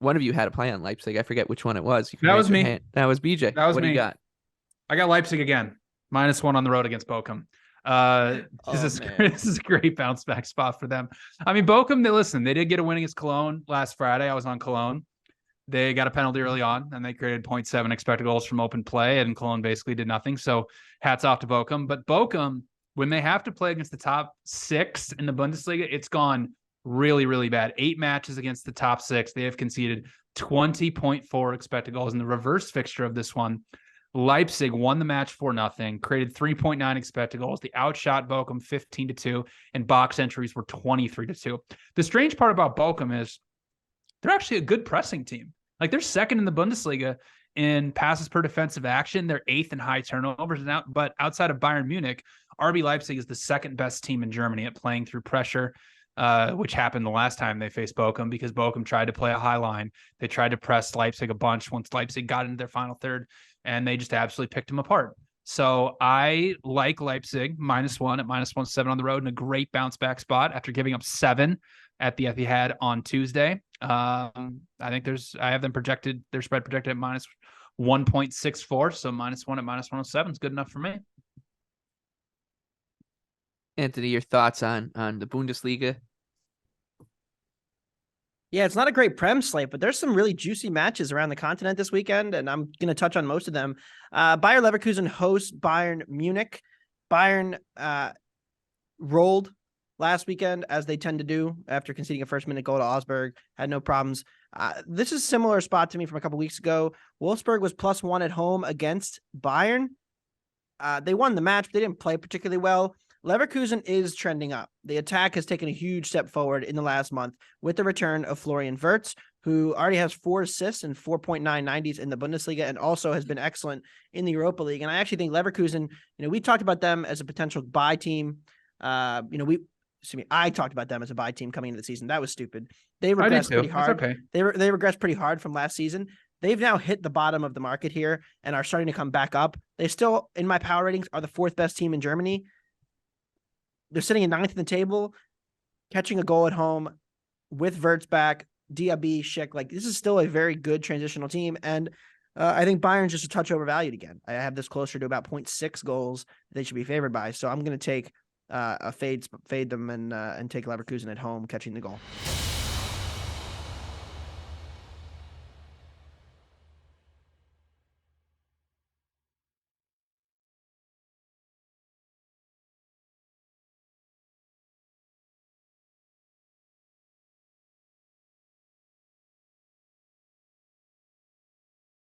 one of you had a play on Leipzig. I forget which one it was. You can That raise was your me. hand. That was BJ. That was what do me. you got? I got Leipzig again. -1 on the road against Bochum. This is a great bounce back spot for them. I mean, Bochum, they did get a win against Cologne last Friday. I was on Cologne. They got a penalty early on, and they created 0.7 expected goals from open play, and Cologne basically did nothing. So hats off to Bochum. But Bochum, when they have to play against the top 6 in the Bundesliga, it's gone really, really bad. 8 matches against the top 6. They have conceded 20.4 expected goals. In the reverse fixture of this one, Leipzig won the match 4-0, created 3.9 expected goals. They outshot Bochum 15-2, and box entries were 23-2. The strange part about Bochum is they're actually a good pressing team. Like, they're second in the Bundesliga in passes per defensive action. They're 8th in high turnovers. But outside of Bayern Munich, RB Leipzig is the second best team in Germany at playing through pressure, which happened the last time they faced Bochum because Bochum tried to play a high line. They tried to press Leipzig a bunch once Leipzig got into their final third, and they just absolutely picked them apart. So I like Leipzig -1 at -1.7 on the road, and a great bounce back spot after giving up 7 at the Etihad on Tuesday. I think I have them projected, their spread projected at -1.64. So -1 at -107 is good enough for me. Anthony, your thoughts on the Bundesliga? Yeah, it's not a great Prem slate, but there's some really juicy matches around the continent this weekend, and I'm going to touch on most of them. Bayer Leverkusen hosts Bayern Munich. Bayern rolled last weekend, as they tend to do after conceding a first-minute goal to Augsburg. Had no problems. This is a similar spot to me from a couple weeks ago. Wolfsburg was +1 at home against Bayern. They won the match, but they didn't play particularly well. Leverkusen is trending up. The attack has taken a huge step forward in the last month with the return of Florian Wirtz, who already has 4 assists and 4.990s in the Bundesliga and also has been excellent in the Europa League. And I actually think Leverkusen, we talked about them as a potential buy team. I talked about them as a buy team coming into the season. That was stupid. They regressed pretty hard. Okay. They regressed pretty hard from last season. They've now hit the bottom of the market here and are starting to come back up. They still, in my power ratings, are the 4th best team in Germany. They're sitting in 9th in the table, catching a goal at home with Wirtz back, Diaby, Schick. Like, this is still a very good transitional team. And I think Bayern's just a touch overvalued again. I have this closer to about 0.6 goals they should be favored by. So I'm going to take a fade them and take Leverkusen at home catching the goal.